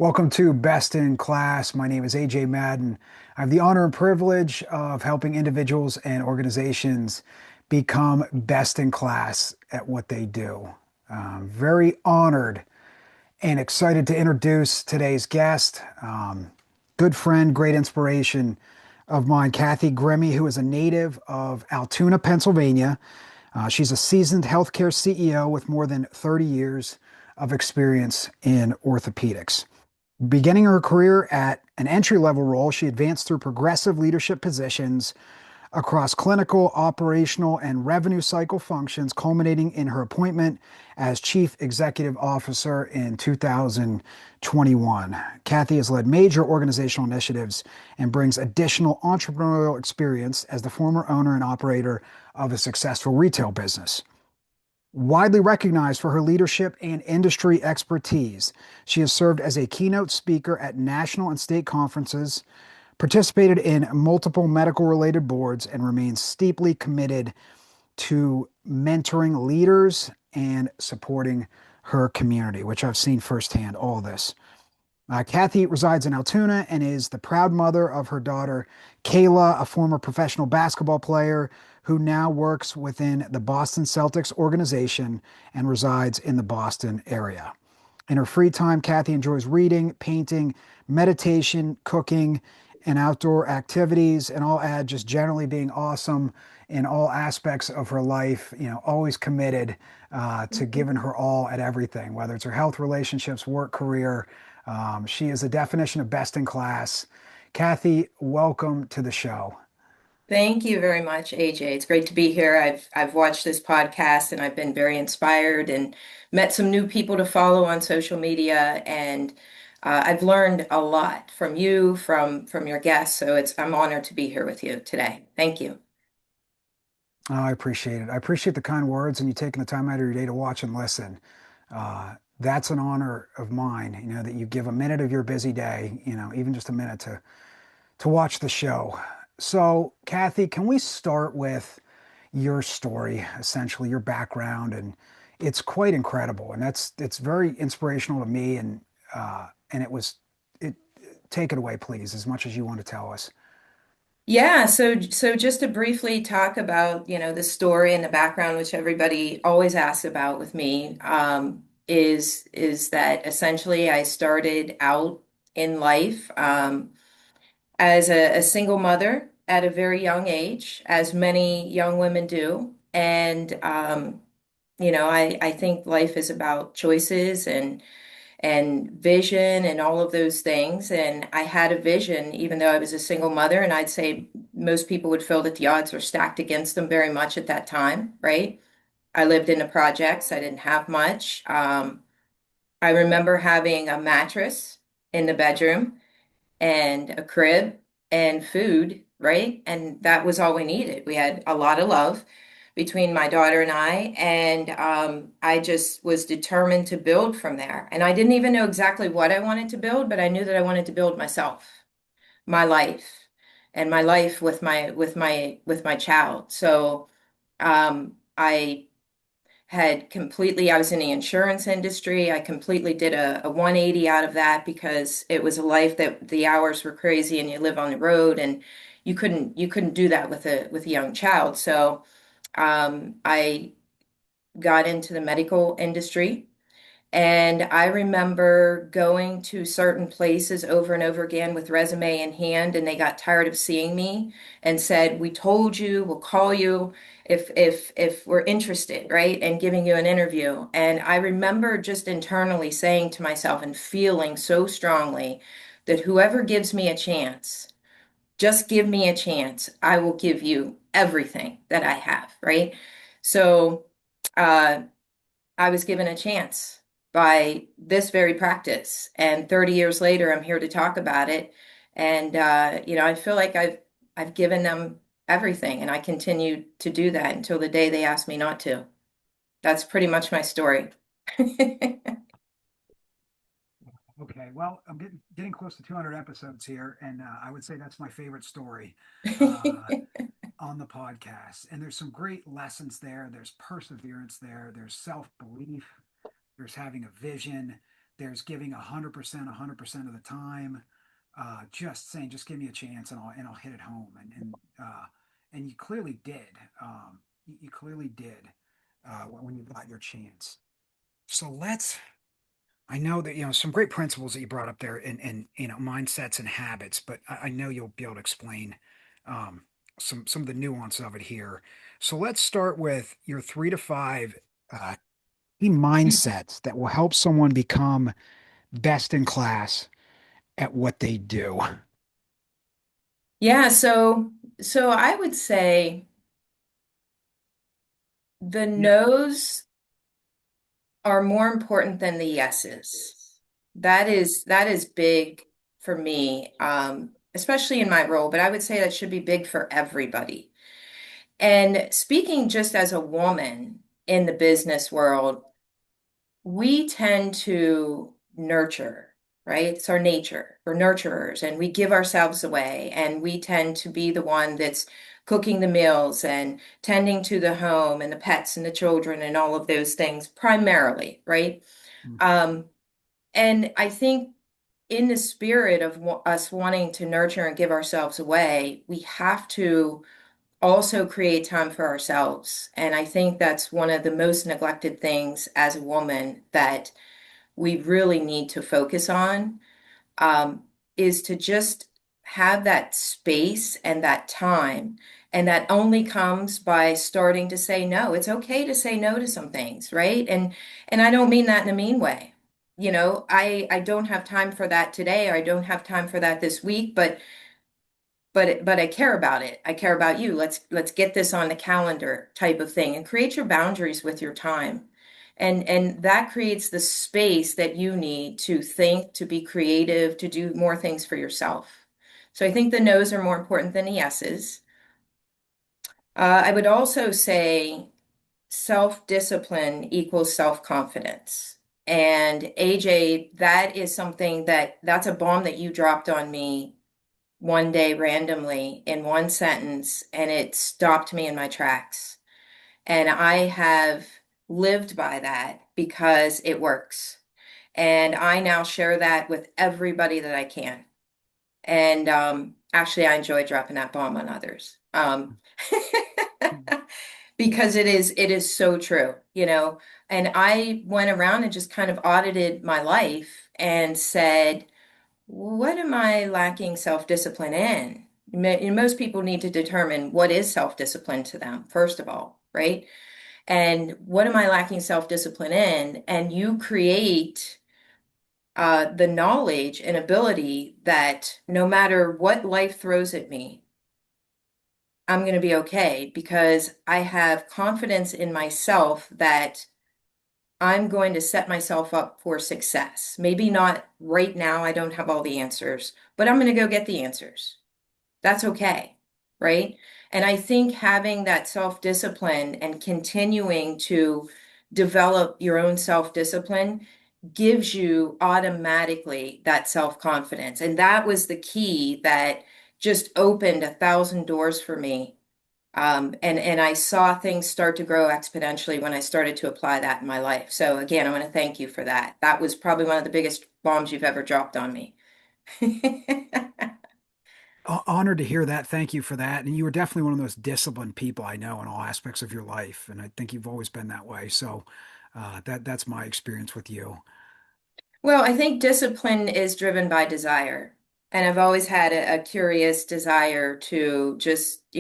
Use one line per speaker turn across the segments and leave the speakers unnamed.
Welcome to Best in Class. My name is AJ Madden. I have the honor and privilege of helping individuals and organizations become best in class at what they do. Very honored and excited to introduce today's guest, good friend, great inspiration of mine, Kathy Grimme, who is a native of Altoona, Pennsylvania. She's a seasoned healthcare CEO with more than 30 years of experience in orthopedics. Beginning her career at an entry-level role, she advanced through progressive leadership positions across clinical, operational, and revenue cycle functions, culminating in her appointment as Chief Executive Officer in 2021. Kathy has led major organizational initiatives and brings additional entrepreneurial experience as the former owner and operator of a successful retail business. Widely recognized for her leadership and industry expertise, she has served as a keynote speaker at national and state conferences, participated in multiple medical related boards, and remains steeply committed to mentoring leaders and supporting her community, which I've seen firsthand all this. Kathy resides in Altoona and is the proud mother of her daughter, Kayla, a former professional basketball player who now works within the Boston Celtics organization and resides in the Boston area. In her free time, Kathy enjoys reading, painting, meditation, cooking, and outdoor activities. And I'll add just generally being awesome in all aspects of her life, always committed to giving her all at everything, whether it's her health, relationships, work, career. She is a definition of best in class. Kathy, welcome to the show.
Thank you very much, AJ. It's great to be here. I've watched this podcast and I've been very inspired and met some new people to follow on social media, and I've learned a lot from you, from your guests. So I'm honored to be here with you today. Thank you.
Oh, I appreciate it. I appreciate the kind words and you taking the time out of your day to watch and listen. That's an honor of mine, that you give a minute of your busy day, even just a minute to watch the show. So, Kathy, can we start with your story, essentially your background, and it's quite incredible, and it's very inspirational to me, and it. Take it away, please, as much as you want to tell us.
Yeah, so just to briefly talk about, the story and the background, which everybody always asks about with me, is that essentially I started out in life. As a single mother at a very young age, as many young women do. And I think life is about choices and vision and all of those things. And I had a vision, even though I was a single mother, and I'd say most people would feel that the odds were stacked against them very much at that time, right? I lived in the projects, I didn't have much. I remember having a mattress in the bedroom and a crib and food, right? And that was all we needed. We had a lot of love between my daughter and I just was determined to build from there. And I didn't even know exactly what I wanted to build, but I knew that I wanted to build myself, my life, and my life with my child. So I I was in the insurance industry. I completely did a 180 out of that because it was a life that the hours were crazy and you live on the road and you couldn't do that with a young child. So I got into the medical industry, and I remember going to certain places over and over again with resume in hand, and they got tired of seeing me and said, "We told you, we'll call you if we're interested, right? And giving you an interview." And I remember just internally saying to myself and feeling so strongly that whoever gives me a chance, just give me a chance. I will give you everything that I have, right? So, uh, I was given a chance by this very practice. And 30 years later, I'm here to talk about it. And I feel like I've given them everything, and I continue to do that until the day they ask me not to. That's pretty much my story.
Okay, well, I'm getting close to 200 episodes here, and I would say that's my favorite story uh, on the podcast. And there's some great lessons there. There's perseverance there. There's self-belief. There's having a vision. There's giving 100%, 100% of the time. Just saying, just give me a chance, and I'll hit it home. And you clearly did. You clearly did when you got your chance. So let's. I know that some great principles that you brought up there in mindsets and habits, but I know you'll be able to explain um, some of the nuance of it here. So let's start with your 3 to 5 uh, key mindsets that will help someone become best in class at what they do.
Yeah, so I would say the
Yep.
no's are more important than the yeses. That is big for me, especially in my role, but I would say that should be big for everybody. And speaking just as a woman in the business world, we tend to nurture, right? It's our nature. We're nurturers and we give ourselves away, and we tend to be the one that's cooking the meals and tending to the home and the pets and the children and all of those things primarily, right? Um, and I think in the spirit of us wanting to nurture and give ourselves away, we have to also create time for ourselves. And I think that's one of the most neglected things as a woman that we really need to focus on, um, is to just have that space and that time. And that only comes by starting to say no. It's okay to say no to some things, right? And I don't mean that in a mean way. I don't have time for that today, or I don't have time for that this week, but I care about it. I care about you. Let's get this on the calendar type of thing, and create your boundaries with your time. And that creates the space that you need to think, to be creative, to do more things for yourself. So I think the no's are more important than the yeses. I would also say self-discipline equals self-confidence. And AJ, that is something that's a bomb that you dropped on me one day randomly in one sentence, and it stopped me in my tracks. And I have lived by that because it works. And I now share that with everybody that I can. And actually, I enjoy dropping that bomb on others. Because it is so true. And I went around and just kind of audited my life and said, what am I lacking self-discipline in? Most people need to determine what is self-discipline to them, first of all, right? And what am I lacking self-discipline in? And you create the knowledge and ability that no matter what life throws at me, I'm going to be okay because I have confidence in myself that I'm going to set myself up for success. Maybe not right now, I don't have all the answers, but I'm going to go get the answers. That's okay, right? And I think having that self-discipline and continuing to develop your own self-discipline gives you automatically that self-confidence. And that was the key that just opened 1,000 doors for me. And I saw things start to grow exponentially when I started to apply that in my life. So again, I want to thank you for that. That was probably one of the biggest bombs you've ever dropped on me.
Honored to hear that. Thank you for that. And you were definitely one of those disciplined people I know in all aspects of your life, and I think you've always been that way. So that's my experience with you.
Well, I think discipline is driven by desire. And I've always had a curious desire to just,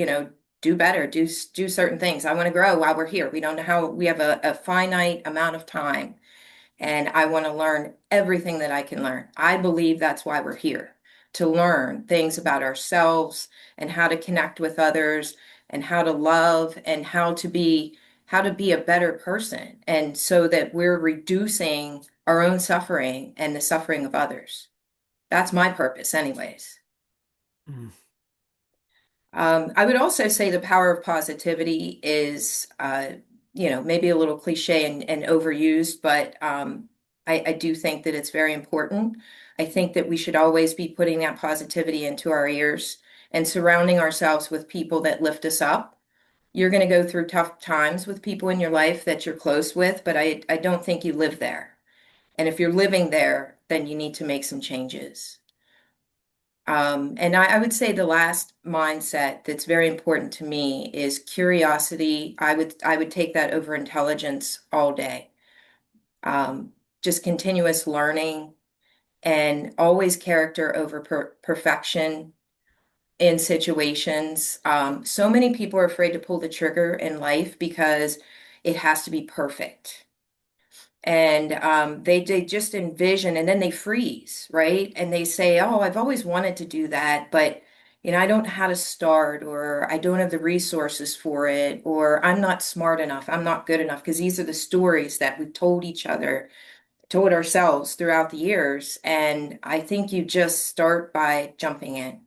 do better, do certain things. I want to grow while we're here. We don't know how, we have a finite amount of time, and I want to learn everything that I can learn. I believe that's why we're here, to learn things about ourselves and how to connect with others and how to love and how to be a better person. And so that we're reducing our own suffering and the suffering of others. That's my purpose, anyways.
Mm.
I would also say the power of positivity is, maybe a little cliche and overused, but I do think that it's very important. I think that we should always be putting that positivity into our ears and surrounding ourselves with people that lift us up. You're going to go through tough times with people in your life that you're close with, but I don't think you live there. And if you're living there, then you need to make some changes. And I would say the last mindset that's very important to me is curiosity. I would take that over intelligence all day. Um, just continuous learning and always character over perfection in situations. So many people are afraid to pull the trigger in life because it has to be perfect. And they just envision and then they freeze, right? And they say, "Oh, I've always wanted to do that, but I don't know how to start, or I don't have the resources for it, or I'm not smart enough, I'm not good enough." Because these are the stories that we've told each other, told ourselves throughout the years. And I think you just start by jumping in.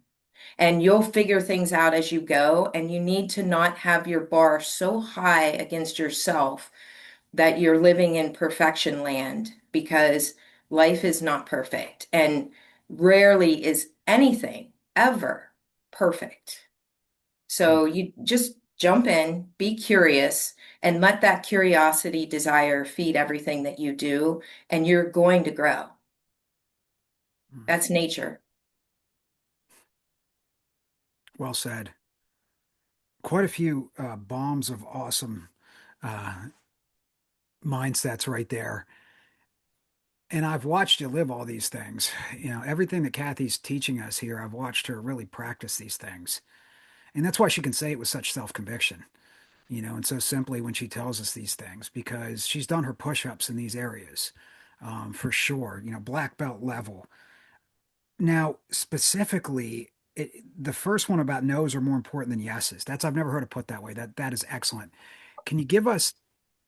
And you'll figure things out as you go, and you need to not have your bar so high against yourself that you're living in perfection land, because life is not perfect and rarely is anything ever perfect.
Mm,
So you just jump in, be curious, and let that curiosity desire feed everything that you do, and you're going to grow.
mm.
That's nature.
Well said. Quite a few bombs of awesome uh, mindsets right there. And I've watched you live all these things. Everything that Kathy's teaching us here, I've watched her really practice these things. And that's why she can say it with such self-conviction, and so simply when she tells us these things, because she's done her push-ups in these areas, for sure, black belt level. Now, specifically, the first one about no's are more important than yeses. I've never heard it put that way. That is excellent. Can you give us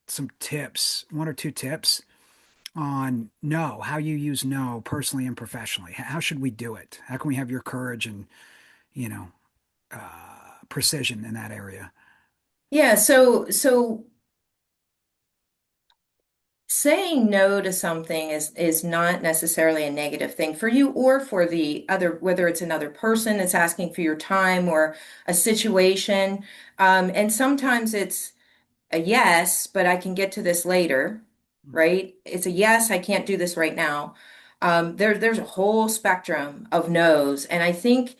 some tips, one or two tips on no, how you use no personally and professionally? How should we do it? How can we have your courage and, you know, precision in that area?
Yeah, so saying no to something is not necessarily a negative thing for you or for the other, whether it's another person that's asking for your time or a situation. And sometimes it's a yes, but I can get to this later, right? It's a yes, I can't do this right now. There's a whole spectrum of no's, and I think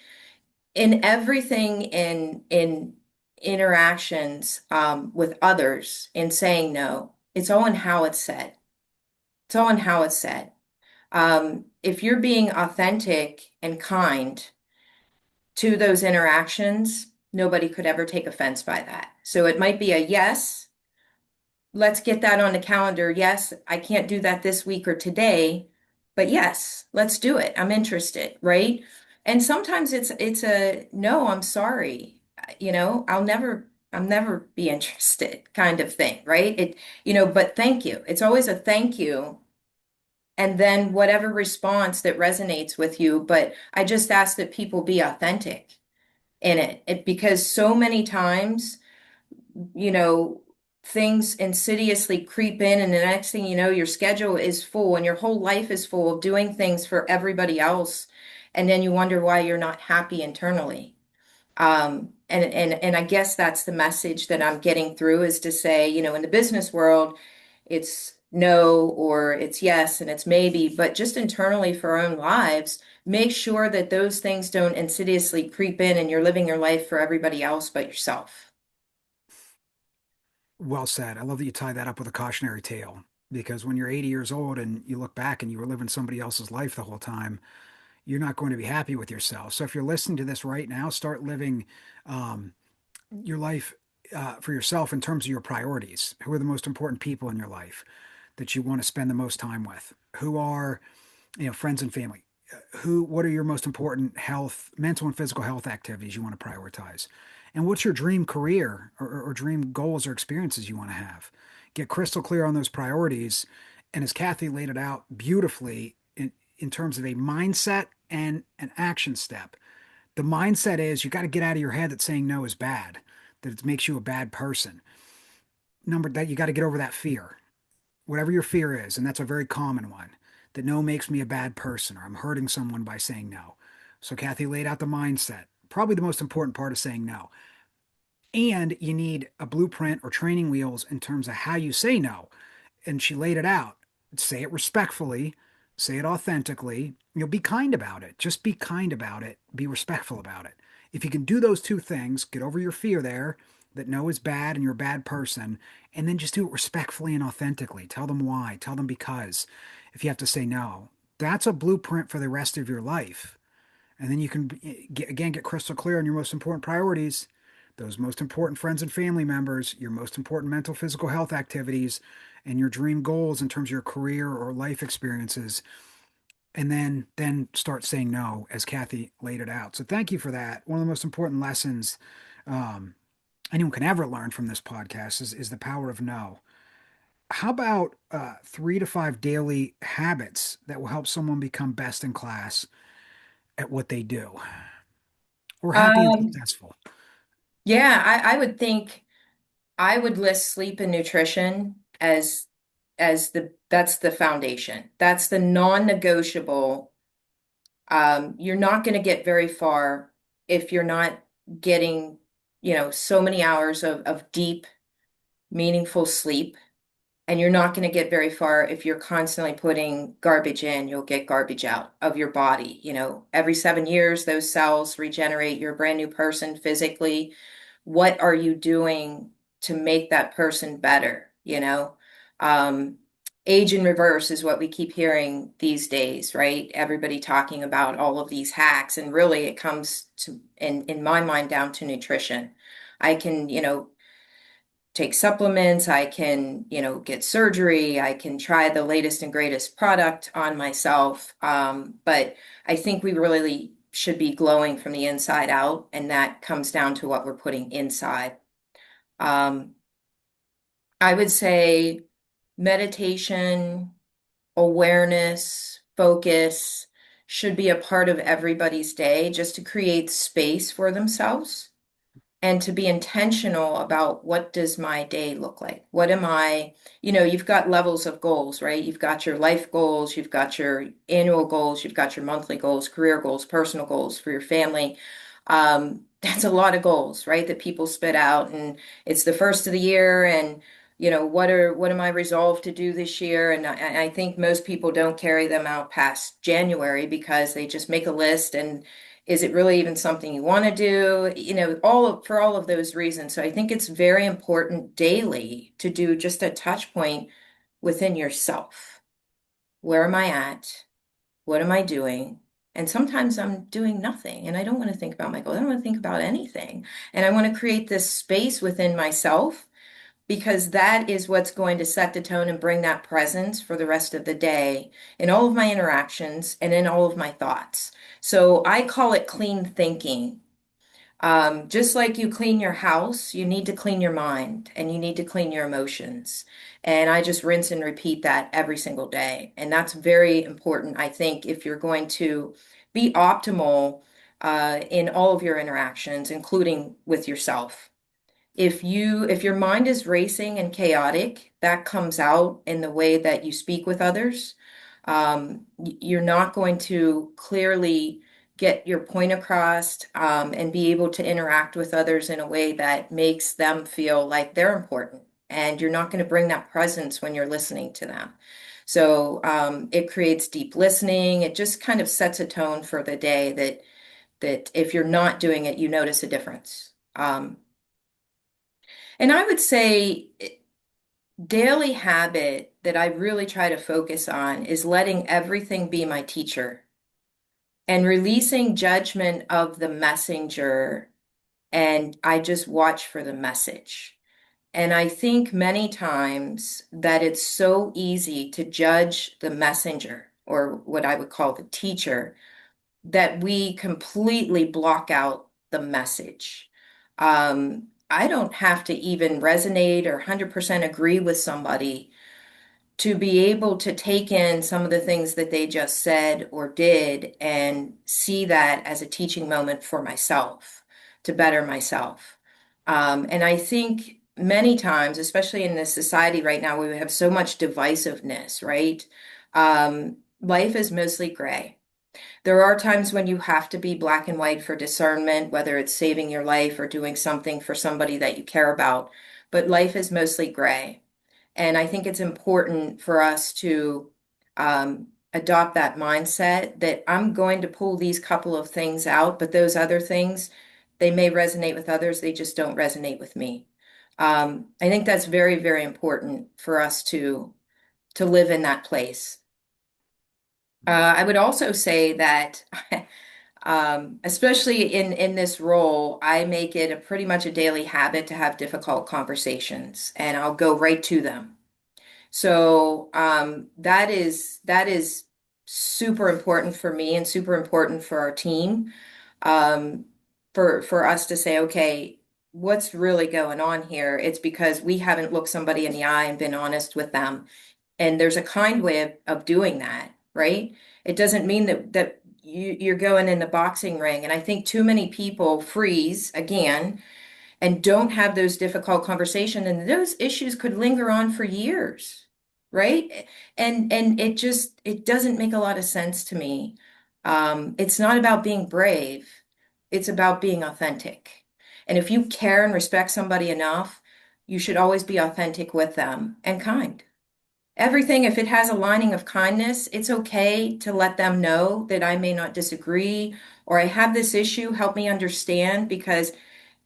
in everything in interactions with others, in saying no, it's all in how it's said. It's all in how it's said. If you're being authentic and kind to those interactions, nobody could ever take offense by that. So it might be a yes, let's get that on the calendar. Yes, I can't do that this week or today, but yes, let's do it. I'm interested, right? And sometimes it's a no, I'm sorry. I'll never be interested kind of thing, right? But thank you. It's always a thank you, and then whatever response that resonates with you. But I just ask that people be authentic in because so many times, you know, things insidiously creep in, and the next thing you know, your schedule is full and your whole life is full of doing things for everybody else. And then you wonder why you're not happy internally. And I guess that's the message that I'm getting through, is to say, in the business world, it's no or it's yes and it's maybe, but just internally for our own lives, make sure that those things don't insidiously creep in and you're living your life for everybody else but yourself.
Well said. I love that you tie that up with a cautionary tale, because when you're 80 years old and you look back and you were living somebody else's life the whole time, you're not going to be happy with yourself. So if you're listening to this right now, start living um, your life for yourself in terms of your priorities. Who are the most important people in your life that you want to spend the most time with? Who are, friends and family? What are your most important health, mental and physical health activities you want to prioritize? And what's your dream career or dream goals or experiences you want to have? Get crystal clear on those priorities. And as Kathy laid it out beautifully in terms of a mindset and an action step, the mindset is you got to get out of your head that saying no is bad, that it makes you a bad person. Number that you got to get over that fear, whatever your fear is, and that's a very common one, that no makes me a bad person or I'm hurting someone by saying no. So Kathy laid out the mindset, probably the most important part of saying no. And you need a blueprint or training wheels in terms of how you say no. And she laid it out. say it respectfully, say it authentically. Be kind about it. Just be kind about it. Be respectful about it. If you can do those two things, get over your fear there that no is bad and you're a bad person, and then just do it respectfully and authentically. Tell them why. Tell them because. If you have to say no, that's a blueprint for the rest of your life. And then you can get crystal clear on your most important priorities, those most important friends and family members, your most important mental, physical health activities, and your dream goals in terms of your career or life experiences. And then start saying no, as Kathy laid it out. So thank you for that. One of the most important lessons um, anyone can ever learn from this podcast is the power of no. How about 3 to 5 daily habits that will help someone become best in class at what they do, or happy and
Um,
successful?
yeah, I would think I would list sleep and nutrition as that's the foundation. That's the non-negotiable. You're not going to get very far if you're not getting, so many hours of deep, meaningful sleep. And you're not going to get very far if you're constantly putting garbage in. You'll get garbage out of your body. Every 7 years, those cells regenerate. You're a brand new person physically. What are you doing to make that person better? Um, age in reverse is what we keep hearing these days, right? Everybody talking about all of these hacks, and really it comes to, in my mind, down to nutrition. I can, take supplements, I can, get surgery, I can try the latest and greatest product on myself. But I think we really should be glowing from the inside out, and that comes down to what we're putting inside. Um, I would say meditation, awareness, focus should be a part of everybody's day just to create space for themselves and to be intentional about what does my day look like? What am I, you've got levels of goals, right? You've got your life goals, you've got your annual goals, you've got your monthly goals, career goals, personal goals for your family. That's a lot of goals, right? That people spit out, and it's the first of the year, and what am I resolved to do this year? And I think most people don't carry them out past January because they just make a list, and is it really even something you want to do? For all of those reasons. So I think it's very important daily to do just a touch point within yourself. Where am I at? What am I doing? And sometimes I'm doing nothing and I don't want to think about my goals. I don't want to think about anything. And I want to create this space within myself because that is what's going to set the tone and bring that presence for the rest of the day in all of my interactions and in all of my thoughts. So I call it clean thinking. Just like you clean your house, you need to clean your mind and you need to clean your emotions. And I just rinse and repeat that every single day. And that's very important, I think, if you're going to be optimal in all of your interactions, including with yourself. If your mind is racing and chaotic, that comes out in the way that you speak with others. You're not going to clearly get your point across, and be able to interact with others in a way that makes them feel like they're important. And you're not going to bring that presence when you're listening to them. So it creates deep listening. It just kind of sets a tone for the day that if you're not doing it, you notice a difference. And I would say daily habit that I really try to focus on is letting everything be my teacher and releasing judgment of the messenger. And I just watch for the message. And I think many times that it's so easy to judge the messenger, or what I would call the teacher, that we completely block out the message. I don't have to even resonate or 100% agree with somebody to be able to take in some of the things that they just said or did and see that as a teaching moment for myself to better myself. And I think many times, especially in this society right now, where we have so much divisiveness, right? Life is mostly gray. There are times when you have to be black and white for discernment, whether it's saving your life or doing something for somebody that you care about, but life is mostly gray. And I think it's important for us to adopt that mindset that I'm going to pull these couple of things out, but those other things, they may resonate with others, they just don't resonate with me. I think that's very, very important for us to live in that place. I would also say that, especially in this role, I make it a pretty much a daily habit to have difficult conversations, and I'll go right to them. So that is super important for me and super important for our team. Um, for us to say, okay, what's really going on here? It's because we haven't looked somebody in the eye and been honest with them. And there's a kind way of doing that, right? It doesn't mean that you're going in the boxing ring. And I think too many people freeze again and don't have those difficult conversations, and those issues could linger on for years, right? And it doesn't make a lot of sense to me. It's not about being brave, it's about being authentic. And if you care and respect somebody enough, you should always be authentic with them and kind. Everything, if it has a lining of kindness, it's okay to let them know that I may not disagree or I have this issue, help me understand because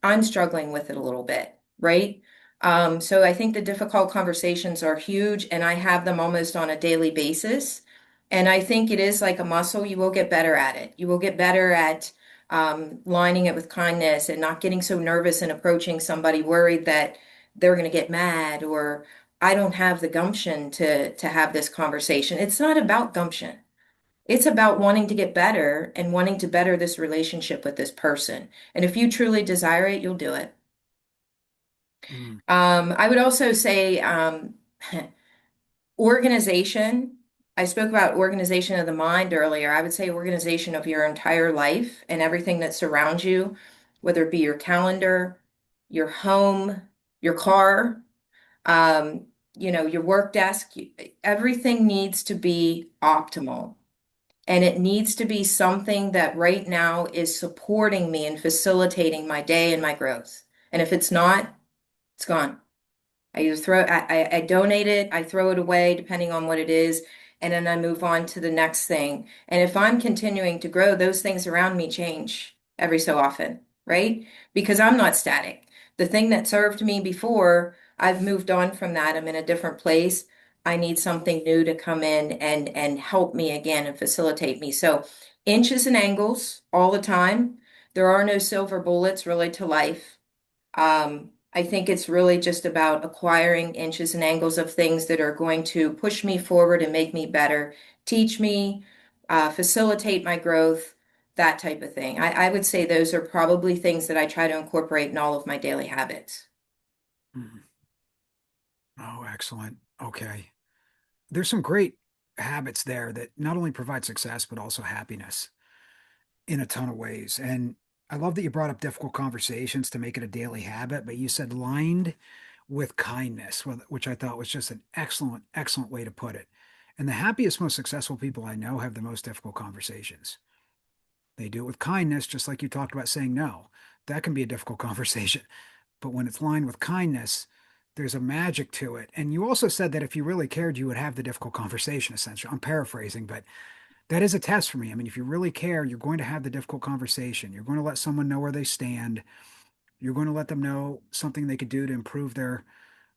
I'm struggling with it a little bit, right? So I think the difficult conversations are huge, and I have them almost on a daily basis. And I think it is like a muscle. You will get better at it. You will get better at lining it with kindness and not getting so nervous and approaching somebody worried that they're going to get mad or I don't have the gumption to have this conversation. It's not about gumption. It's about wanting to get better and wanting to better this relationship with this person. And if you truly desire it, you'll do it.
Mm,
I would also say organization. I spoke about organization of the mind earlier. I would say organization of your entire life and everything that surrounds you, whether it be your calendar, your home, your car, um, your work desk. Everything needs to be optimal. And it needs to be something that right now is supporting me and facilitating my day and my growth. And if it's not, it's gone. I either I donate it, I throw it away, depending on what it is, and then I move on to the next thing. And if I'm continuing to grow, those things around me change every so often, right? Because I'm not static. The thing that served me before, I've moved on from that. I'm in a different place. I need something new to come in and help me again and facilitate me. So inches and angles all the time. There are no silver bullets really to life. I think it's really just about acquiring inches and angles of things that are going to push me forward and make me better, teach me, facilitate my growth, that type of thing. I would say those are probably things that I try to incorporate in all of my daily habits.
mm. Oh, excellent. Okay. There's some great habits there that not only provide success, but also happiness in a ton of ways. And I love that you brought up difficult conversations to make it a daily habit, but you said lined with kindness, which I thought was just an excellent, excellent way to put it. And the happiest, most successful people I know have the most difficult conversations. They do it with kindness, just like you talked about saying no. That can be a difficult conversation. But when it's lined with kindness, there's a magic to it. And you also said that if you really cared, you would have the difficult conversation, essentially. I'm paraphrasing, but that is a test for me. I mean, if you really care, you're going to have the difficult conversation. You're going to let someone know where they stand. You're going to let them know something they could do to improve their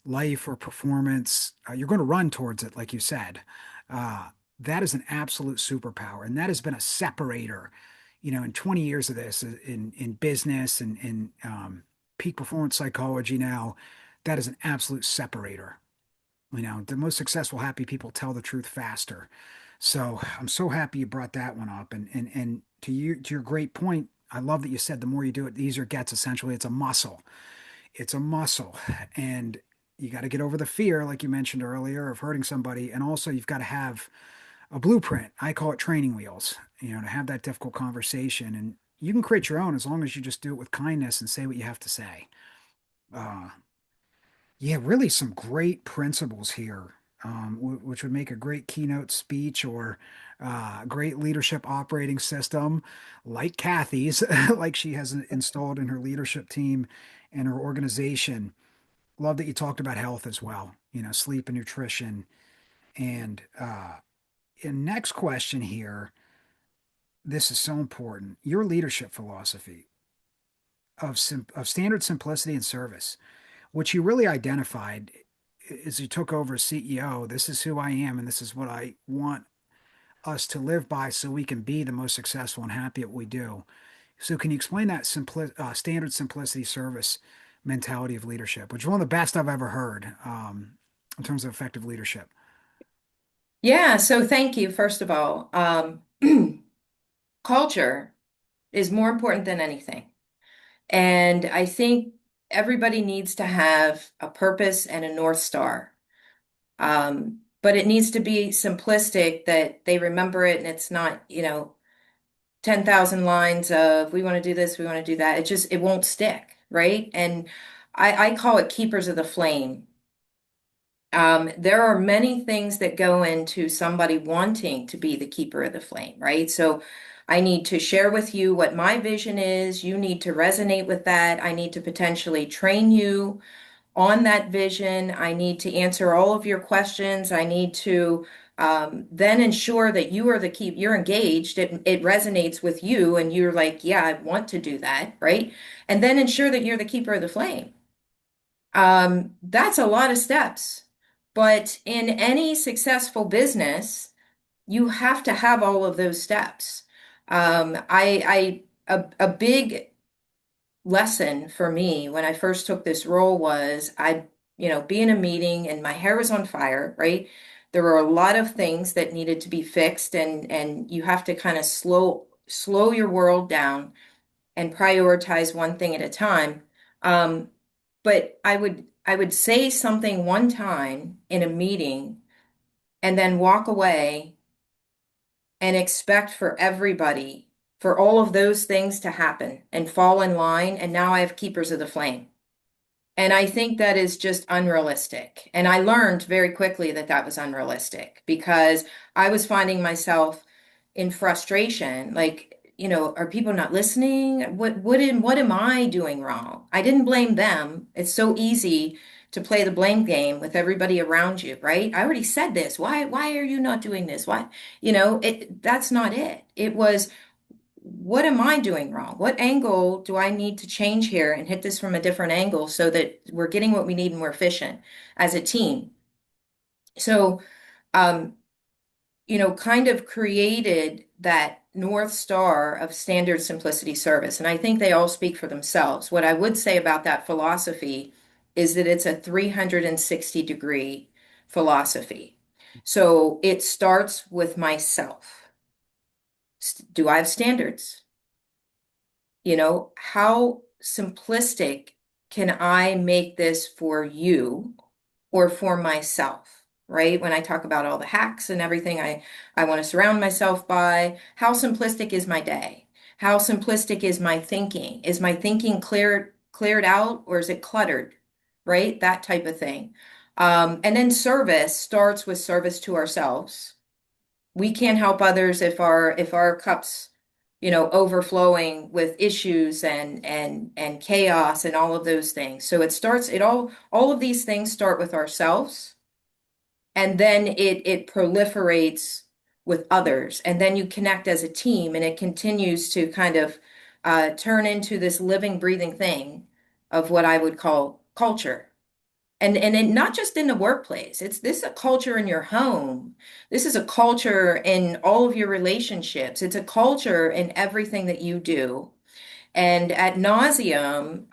life or performance. You're going to run towards it, like you said. Uh, that is an absolute superpower. And that has been a separator, in 20 years of this, in business and in peak performance psychology now, that is an absolute separator. The most successful, happy people tell the truth faster. So I'm so happy you brought that one up. And to your great point, I love that you said the more you do it, the easier it gets. Essentially, it's a muscle. It's a muscle. And you got to get over the fear, like you mentioned earlier, of hurting somebody. And also you've got to have a blueprint. I call it training wheels, to have that difficult conversation. And you can create your own as long as you just do it with kindness and say what you have to say. Uh, yeah, really some great principles here, which would make a great keynote speech or great leadership operating system like Kathy's, like she has installed in her leadership team and her organization. Love that you talked about health as well. sleep and nutrition. And next question here, this is so important. Your leadership philosophy of standard simplicity and service, which you really identified as you took over as CEO. This is who I am, and this is what I want us to live by so we can be the most successful and happy at what we do. So, can you explain that standard simplicity service mentality of leadership, which is one of the best I've ever heard in terms of effective leadership?
Yeah, so thank you, first of all. Culture is more important than anything. And I think everybody needs to have a purpose and a North Star. But it needs to be simplistic that they remember it and it's not, 10,000 lines of we want to do this, we want to do that. It won't stick, right? And I call it keepers of the flame. There are many things that go into somebody wanting to be the keeper of the flame, right? So I need to share with you what my vision is. You need to resonate with that. I need to potentially train you on that vision. I need to answer all of your questions. I need to then ensure that you are you're engaged. It resonates with you, and you're like, yeah, I want to do that, right? And then ensure that you're the keeper of the flame. That's a lot of steps. But in any successful business, you have to have all of those steps. A big lesson for me when I first took this role was be in a meeting and my hair was on fire, right? There were a lot of things that needed to be fixed and you have to kind of slow your world down and prioritize one thing at a time. Um, but I would say something one time in a meeting and then walk away and expect for everybody for all of those things to happen and fall in line. And now I have keepers of the flame. And I think that is just unrealistic. And I learned very quickly that that was unrealistic because I was finding myself in frustration. Like, are people not listening? What am I doing wrong? I didn't blame them. It's so easy to play the blame game with everybody around you, right? I already said this. Why are you not doing this? Why? That's not it. It was what am I doing wrong? What angle do I need to change here and hit this from a different angle so that we're getting what we need and we're efficient as a team? So, um, kind of created that North Star of standard simplicity service. And I think they all speak for themselves. What I would say about that philosophy is that it's a 360-degree philosophy. So it starts with myself. Do I have standards? How simplistic can I make this for you or for myself, right? When I talk about all the hacks and everything I want to surround myself by, how simplistic is my day? How simplistic is my thinking? Is my thinking cleared out or is it cluttered? Right? That type of thing. And then service starts with service to ourselves. We can't help others if our cups overflowing with issues and chaos and all of those things. So all of these things start with ourselves and then it proliferates with others and then you connect as a team and it continues to kind of turn into this living breathing thing of what I would call culture. Not just in the workplace. This is a culture in your home. This is a culture in all of your relationships. It's a culture in everything that you do. And at nauseum,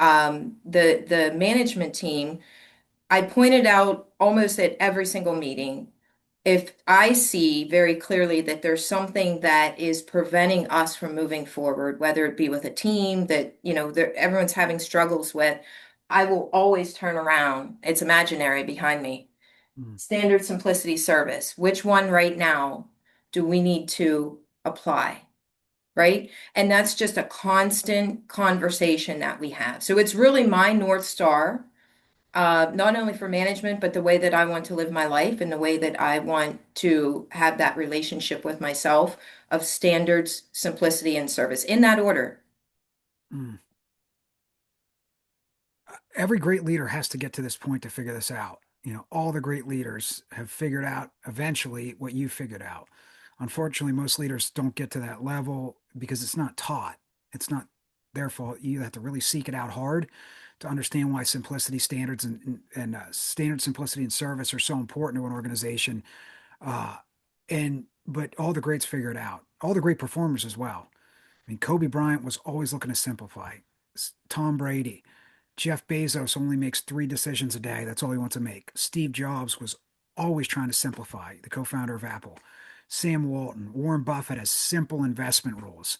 the management team, I pointed out almost at every single meeting, if I see very clearly that there's something that is preventing us from moving forward, whether it be with a team that, everyone's having struggles with, I will always turn around. It's imaginary behind me.
Mm,
Standard simplicity service. Which one right now do we need to apply? Right? And that's just a constant conversation that we have. So it's really my North Star not only for management, but the way that I want to live my life and the way that I want to have that relationship with myself of standards, simplicity, and service in that order.
mm. Every great leader has to get to this point to figure this out. All the great leaders have figured out eventually what you figured out. Unfortunately, most leaders don't get to that level because it's not taught. It's not their fault. You have to really seek it out hard to understand why simplicity standards and standard simplicity and service are so important to an organization. Uh, and but all the greats figure it out. All the great performers as well. I mean, Kobe Bryant was always looking to simplify. Tom Brady, Jeff Bezos only makes 3 decisions a day. That's all he wants to make. Steve Jobs was always trying to simplify, the co founder of Apple. Sam Walton, Warren Buffett has simple investment rules.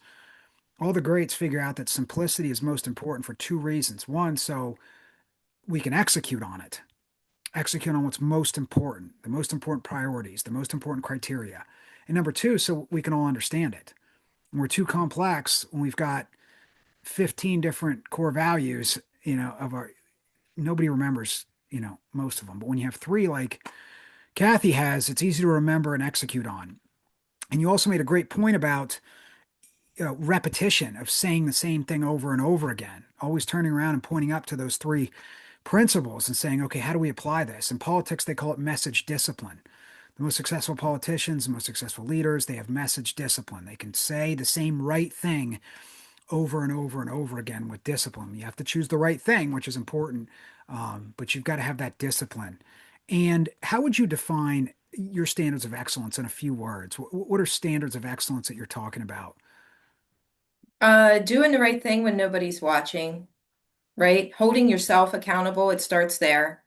All the greats figure out that simplicity is most important for 2 reasons. One, so we can execute on it, execute on what's most important, the most important priorities, the most important criteria. And number two, so we can all understand it. When we're too complex, when we've got 15 different core values, of our, nobody remembers, most of them. But when you have three like Kathy has, it's easy to remember and execute on. And you also made a great point about repetition of saying the same thing over and over again, always turning around and pointing up to those 3 principles and saying, okay, how do we apply this? In politics, they call it message discipline. The most successful politicians, the most successful leaders, they have message discipline. They can say the same right thing over and over and over again with discipline. You have to choose the right thing, which is important, but you've got to have that discipline. And how would you define your standards of excellence in a few words? What are standards of excellence that you're talking about?
Doing the right thing when nobody's watching, right? Holding yourself accountable, it starts there.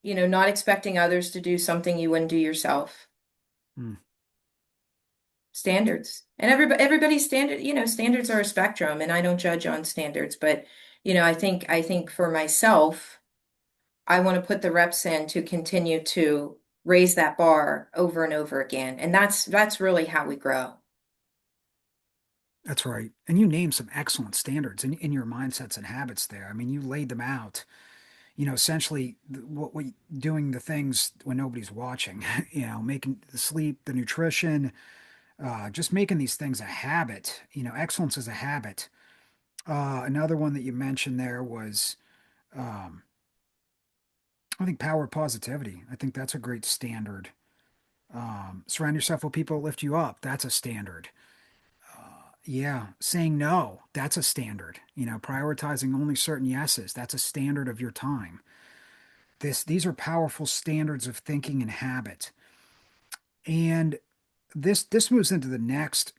Not expecting others to do something you wouldn't do yourself.
Hmm,
Standards. And everybody's standard, standards are a spectrum, and I don't judge on standards, but I think for myself, I want to put the reps in to continue to raise that bar over and over again. And that's really how we grow.
that's right. And you named some excellent standards in your mindsets and habits there. I mean, you laid them out. Essentially, what doing the things when nobody's watching. Making the sleep, the nutrition, just making these things a habit. Excellence is a habit. Another one that you mentioned there was, um, I think, power of positivity. I think that's a great standard. Surround yourself with people that lift you up. That's a standard. Yeah, saying no, that's a standard. Prioritizing only certain yeses, that's a standard of your time. These are powerful standards of thinking and habit. And this moves into the next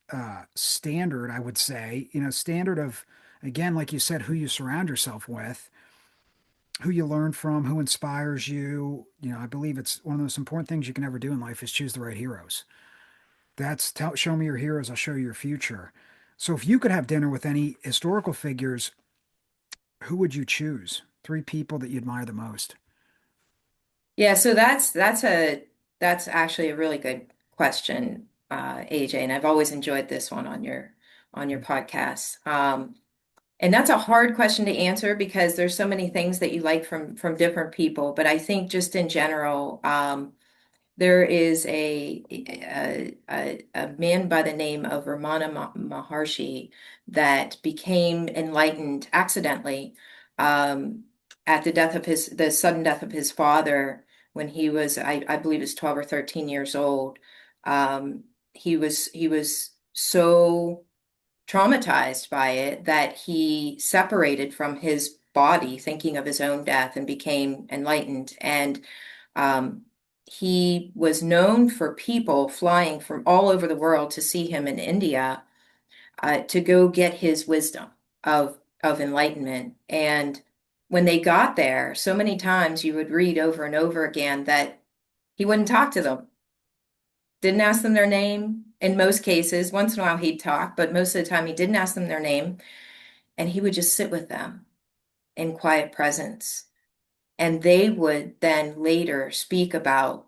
standard, I would say. Standard of, again, like you said, who you surround yourself with, who you learn from, who inspires you. I believe it's one of the most important things you can ever do in life is choose the right heroes. Show me your heroes, I'll show you your future. So if you could have dinner with any historical figures, who would you choose? 3 people that you admire the most.
Yeah, so that's actually a really good question, AJ, and I've always enjoyed this one on your podcast. And that's a hard question to answer because there's so many things that you like from different people. But I think just in general, there is a man by the name of Maharshi that became enlightened accidentally at the sudden death of his father when he was, I believe, is 12 or 13 years old. He was so traumatized by it that he separated from his body, thinking of his own death, and became enlightened. And um, he was known for people flying from all over the world to see him in India, to go get his wisdom of enlightenment. And when they got there, so many times you would read over and over again that he wouldn't talk to them, didn't ask them their name. In most cases, once in a while he'd talk, but most of the time he didn't ask them their name, and he would just sit with them in quiet presence. And they would then later speak about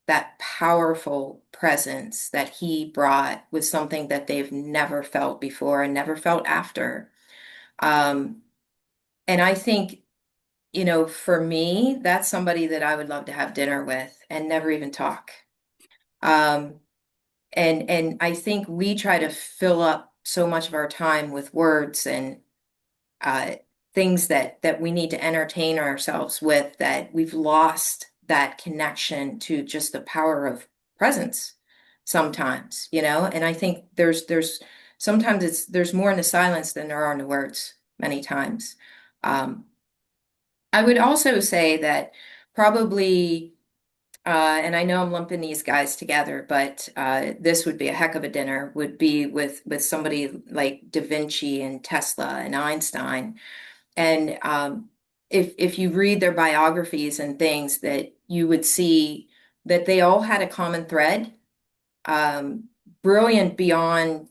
that powerful presence that he brought was something that they've never felt before and never felt after. Um, and I think, for me, that's somebody that I would love to have dinner with and never even talk. Um, and I think we try to fill up so much of our time with words and uh, things that we need to entertain ourselves with, that we've lost that connection to just the power of presence sometimes, you know? And I think there's sometimes there's more in the silence than there are in the words many times. Um, I would also say that probably and I know I'm lumping these guys together, but this would be a heck of a dinner, would be with somebody like Da Vinci and Tesla and Einstein. And if you read their biographies and things, that you would see that they all had a common thread, um, brilliant beyond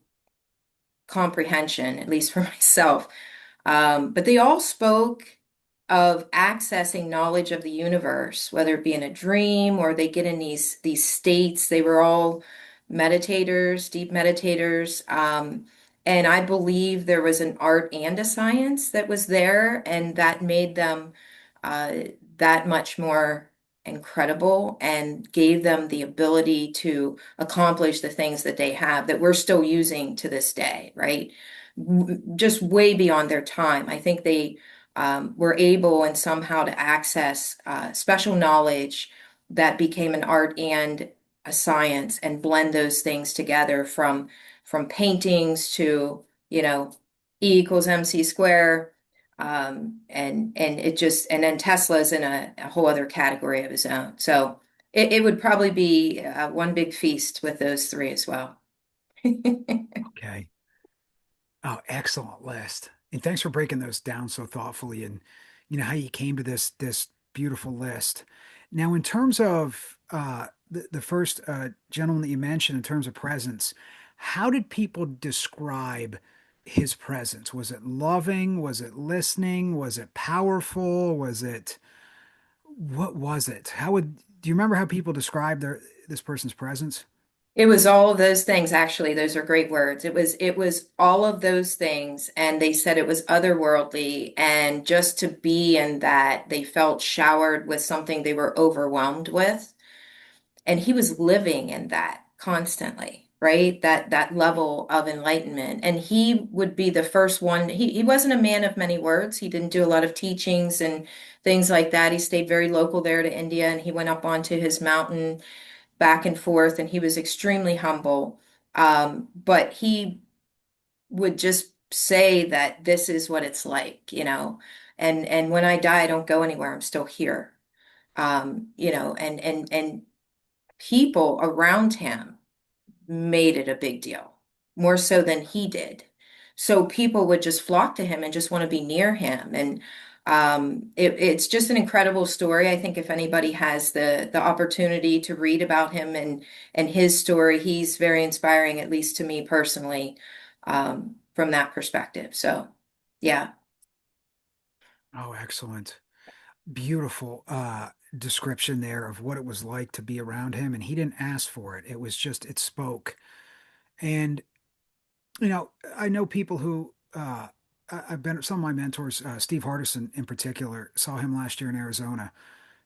comprehension, at least for myself. But they all spoke of accessing knowledge of the universe, whether it be in a dream or they get in these states. They were all meditators, deep meditators. And I believe there was an art and a science that was there, and that made them uh, that much more incredible and gave them the ability to accomplish the things that they have that we're still using to this day, right? Just way beyond their time. I think they were able and somehow to access special knowledge that became an art and a science and blend those things together from paintings to, you know, E equals MC square. And it just, and then Tesla's in a whole other category of his own. So it would probably be one big feast with those three as well.
Okay. Oh, excellent list. And thanks for breaking those down so thoughtfully and how you came to this beautiful list. Now, in terms of the first gentleman that you mentioned, in terms of presence, how did people describe his presence? Was it loving? Was it listening? Was it powerful? Was it what was it? How would do you remember how people described this person's presence?
It was all of those things, actually. Those are great words. It was all of those things, and they said it was otherworldly, and just to be in that, they felt showered with something they were overwhelmed with. And he was living in that constantly, right? That level of enlightenment. And he would be the first one. He wasn't a man of many words. He didn't do a lot of teachings and things like that. He stayed very local there to India, and he went up onto his mountain back and forth, and he was extremely humble. But he would just say that this is what it's like, you know, and when I die, I don't go anywhere. I'm still here. You know, and people around him made it a big deal, more so than he did. So people would just flock to him and just want to be near him. And it's just an incredible story. I think if anybody has the opportunity to read about him and his story, he's very inspiring, at least to me personally, from that perspective. So, yeah.
Oh, excellent. Beautiful description there of what it was like to be around him. And he didn't ask for it. It was just, it spoke. And, I know people who, I've been, some of my mentors, Steve Hardison in particular, saw him last year in Arizona.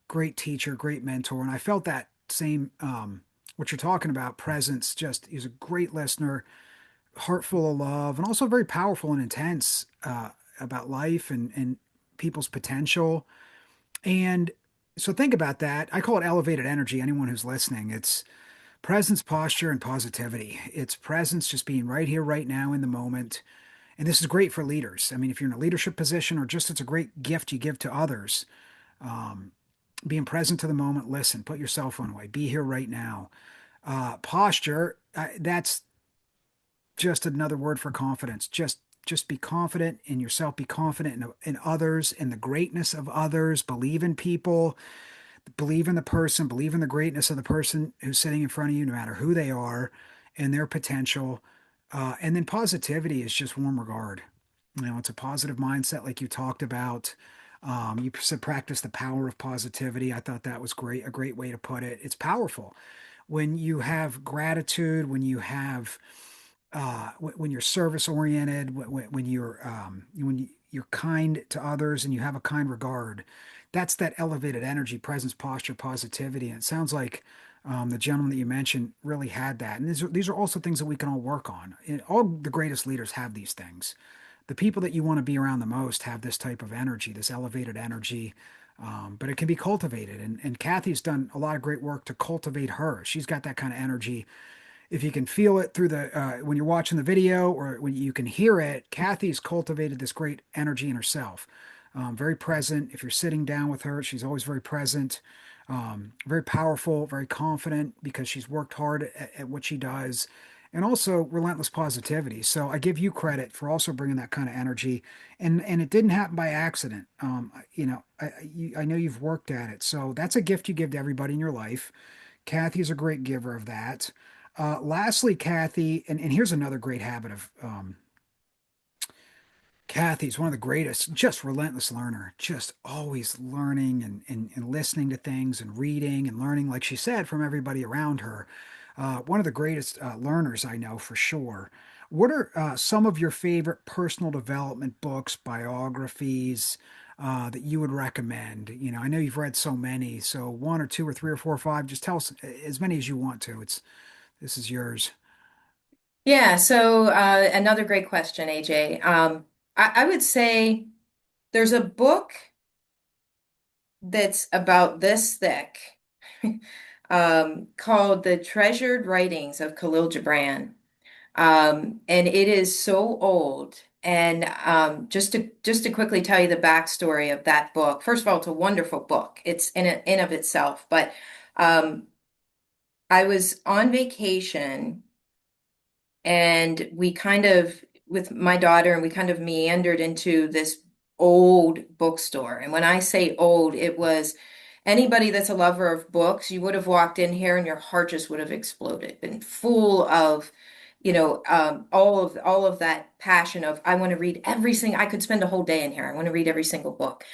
Great teacher, great mentor. And I felt that same, what you're talking about, presence, just, he's a great listener, heart full of love, and also very powerful and intense about life and people's potential. And so think about that. I call it elevated energy. Anyone who's listening, it's presence, posture, and positivity. It's presence, just being right here, right now in the moment. And this is great for leaders. I mean, if you're in a leadership position or just it's a great gift you give to others, um, being present to the moment, listen, put your cell phone away, be here right now. Posture, that's just another word for confidence. Just be confident in yourself, be confident in others, in the greatness of others, believe in people, believe in the person, believe in the greatness of the person who's sitting in front of you, no matter who they are and their potential. And then positivity is just warm regard. It's a positive mindset, like you talked about. You said practice the power of positivity. I thought that was great, a great way to put it. It's powerful when you have gratitude, when you have when you're service oriented, when you're kind to others and you have a kind regard. That's that elevated energy, presence, posture, positivity. And it sounds like the gentleman that you mentioned really had that. And these are also things that we can all work on. And all the greatest leaders have these things. the people that you want to be around the most have this type of energy, this elevated energy. But it can be cultivated. And Kathy's done a lot of great work to cultivate her. She's got that kind of energy. If you can feel it through the when you're watching the video or when you can hear it, Kathy's cultivated this great energy in herself. Very present. If you're sitting down with her, she's always very present, very powerful, very confident because she's worked hard at what she does, and also relentless positivity. So I give you credit for also bringing that kind of energy, and it didn't happen by accident. I know you've worked at it, so that's a gift you give to everybody in your life. Kathy's a great giver of that. Lastly, Kathy, and here's another great habit of Kathy's one of the greatest, just relentless learner, just always learning and listening to things and reading and learning, like she said, from everybody around her. One of the greatest learners I know for sure. What are some of your favorite personal development books, biographies that you would recommend? I know you've read so many, so one or two or three or four or five, just tell us as many as you want to. This is yours.
Yeah, so another great question, AJ. I would say there's a book that's about this thick called The Treasured Writings of Khalil Gibran. And it is so old. And just to quickly tell you the backstory of that book. First of all, it's a wonderful book. It's in of itself. But um, I was on vacation and we kind of with my daughter and we kind of meandered into this old bookstore. And when I say old, it was anybody that's a lover of books, you would have walked in here and your heart just would have exploded, been full of all of that passion of I want to read everything. I could spend a whole day in here. I want to read every single book.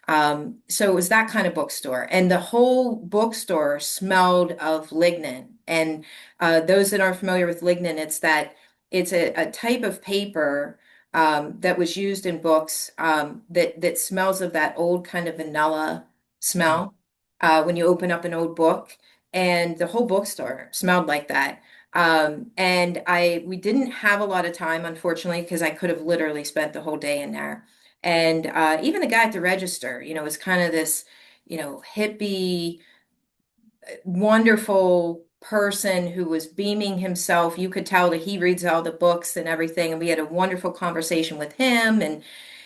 So it was that kind of bookstore, and the whole bookstore smelled of lignin. And those that aren't familiar with lignin, it's a type of paper that was used in books that smells of that old kind of vanilla smell when you open up an old book, and the whole bookstore smelled like that. And we didn't have a lot of time, unfortunately, because I could have literally spent the whole day in there. And even the guy at the register, was kind of this, hippie, wonderful person who was beaming himself. You could tell that he reads all the books and everything. And we had a wonderful conversation with him. And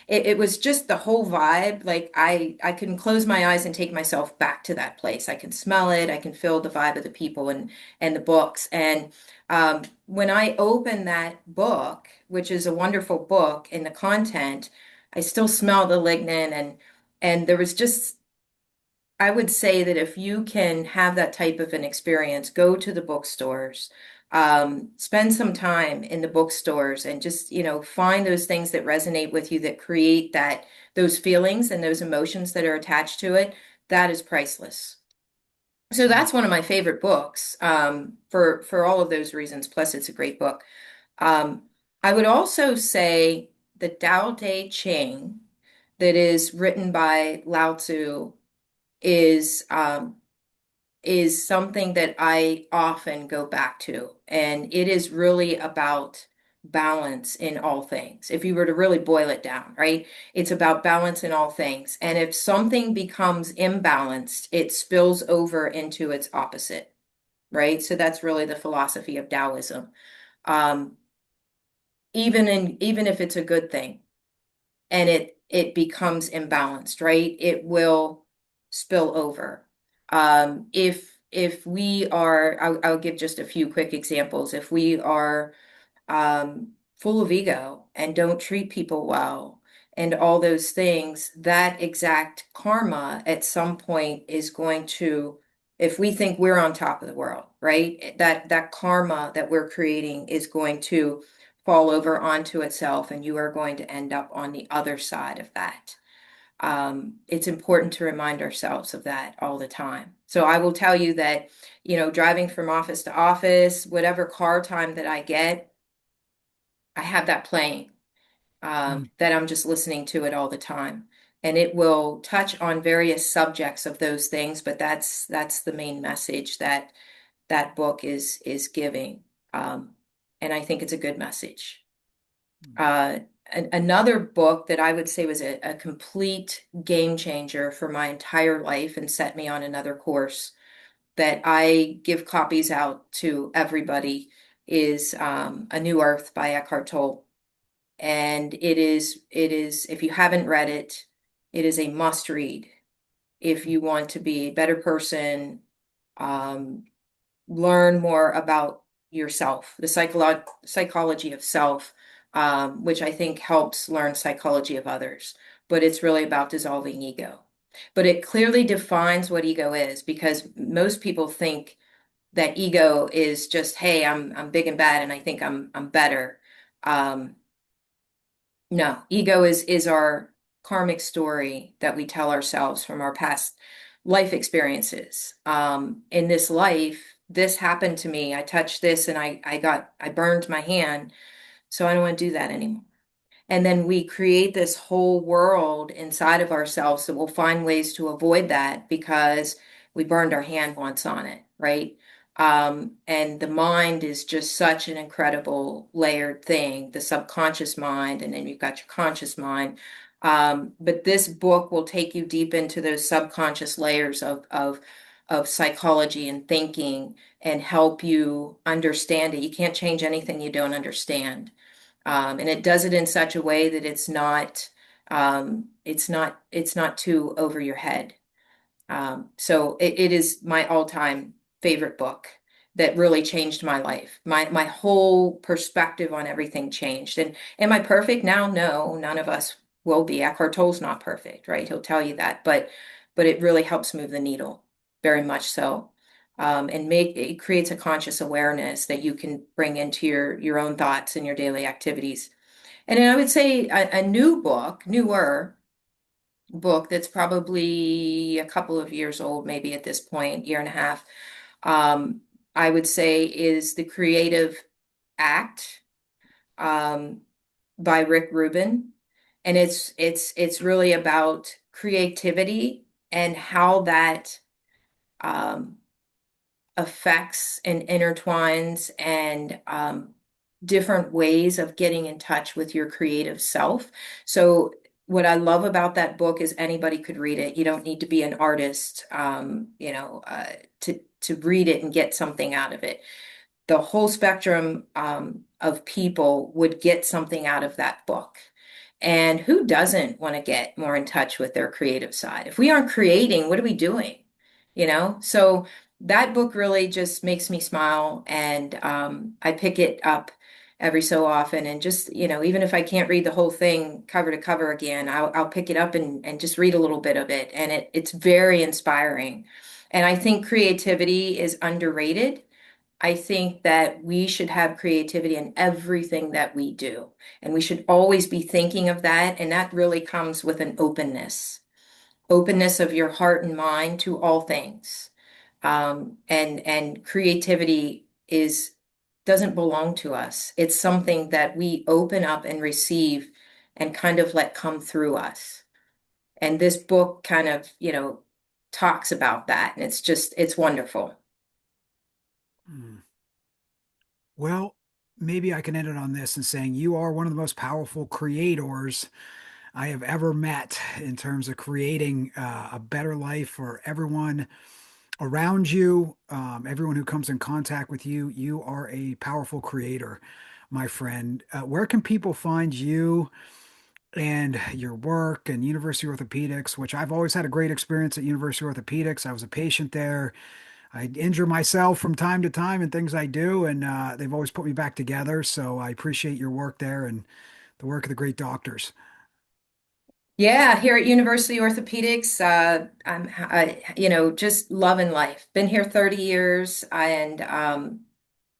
it was just the whole vibe. Like I can close my eyes and take myself back to that place. I can smell it. I can feel the vibe of the people and the books. And when I open that book, which is a wonderful book in the content, I still smell the lignin and there was just I would say that if you can have that type of an experience, go to the bookstores, spend some time in the bookstores and just, find those things that resonate with you that create those feelings and those emotions that are attached to it. That is priceless. So that's one of my favorite books, for all of those reasons. Plus, it's a great book. Um, I would also say the Tao Te Ching that is written by Lao Tzu is um, is something that I often go back to, and it is really about balance in all things. If you were to really boil it down, right? It's about balance in all things. And if something becomes imbalanced, it spills over into its opposite, right? So that's really the philosophy of Taoism. Um, even if it's a good thing and it becomes imbalanced, right? It will spill over. If we are, I'll give just a few quick examples. If we are full of ego and don't treat people well and all those things, that exact karma at some point is going to, if we think we're on top of the world, right? That karma that we're creating is going to fall over onto itself, and you are going to end up on the other side of that. It's important to remind ourselves of that all the time. So I will tell you that, driving from office to office, whatever car time that I get, I have that playing,
Mm.
that I'm just listening to it all the time. And it will touch on various subjects of those things, but that's the main message that that book is giving. Um, and I think it's a good message. Uh, Another book that I would say was a complete game changer for my entire life and set me on another course that I give copies out to everybody is A New Earth by Eckhart Tolle. And it is, if you haven't read it, it is a must read if you want to be a better person, um, learn more about yourself, the psychology of self, which I think helps learn psychology of others. But it's really about dissolving ego. But it clearly defines what ego is because most people think that ego is just, hey, I'm big and bad and I think I'm better. Um, no, ego is our karmic story that we tell ourselves from our past life experiences. In this life, this happened to me. I touched this and I burned my hand, so I don't want to do that anymore. And then we create this whole world inside of ourselves that we'll find ways to avoid that because we burned our hand once on it, right? And the mind is just such an incredible layered thing, the subconscious mind, and then you've got your conscious mind. But this book will take you deep into those subconscious layers of psychology and thinking and help you understand it. You can't change anything you don't understand. And it does it in such a way that it's not too over your head. So it is my all-time favorite book that really changed my life. My whole perspective on everything changed. And am I perfect now? No, none of us will be. Eckhart Tolle's not perfect, right? He'll tell you that, but it really helps move the needle, very much so. And make it creates a conscious awareness that you can bring into your own thoughts and your daily activities. And then I would say a newer book that's probably a couple of years old, maybe at this point, year and a half, um, I would say is The Creative Act, um, by Rick Rubin. And it's really about creativity and how that um, affects and intertwines and different ways of getting in touch with your creative self. So what I love about that book is anybody could read it. You don't need to be an artist, to read it and get something out of it. The whole spectrum of people would get something out of that book. And who doesn't want to get more in touch with their creative side? If we aren't creating, what are we doing? So that book really just makes me smile, and I pick it up every so often, and just, even if I can't read the whole thing cover to cover again, I'll pick it up and just read a little bit of it, and it's very inspiring. And I think creativity is underrated. I think that we should have creativity in everything that we do. And we should always be thinking of that. And that really comes with an openness of your heart and mind to all things. And creativity doesn't belong to us. It's something that we open up and receive and kind of let come through us. And this book kind of, talks about that. And it's wonderful.
Mm. Well, maybe I can end it on this and saying you are one of the most powerful creators I have ever met in terms of creating a better life for everyone around you, everyone who comes in contact with you. You are a powerful creator, my friend. Where can people find you and your work and University Orthopedics, which I've always had a great experience at University Orthopedics. I was a patient there. I injure myself from time to time in things I do, and they've always put me back together. So I appreciate your work there and the work of the great doctors.
Yeah, here at University Orthopedics, just loving life. Been here 30 years, and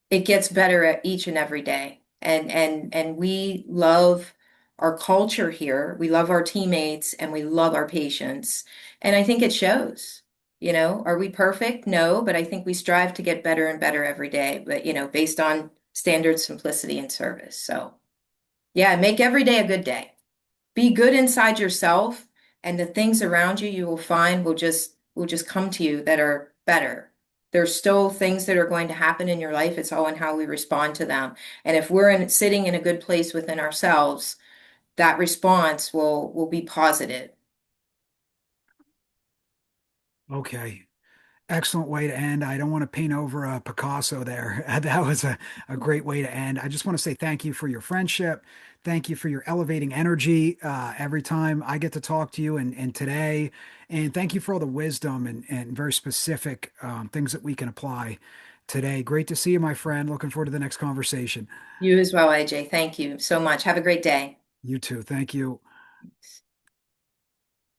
it gets better at each and every day. And we love our culture here. We love our teammates and we love our patients. And I think it shows. Are we perfect? No, but I think we strive to get better and better every day, but based on standard simplicity and service. So yeah, make every day a good day. Be good inside yourself, and the things around you will find will just come to you that are better There's still things that are going to happen in your life. It's all in how we respond to them. And if we're sitting in a good place within ourselves, that response will be positive.
Okay. Excellent way to end. I don't want to paint over a Picasso there. That was a great way to end. I just want to say thank you for your friendship. Thank you for your elevating energy every time I get to talk to you and today. And thank you for all the wisdom and very specific things that we can apply today. Great to see you, my friend. Looking forward to the next conversation.
You as well, AJ. Thank you so much. Have a great day.
You too. Thank you.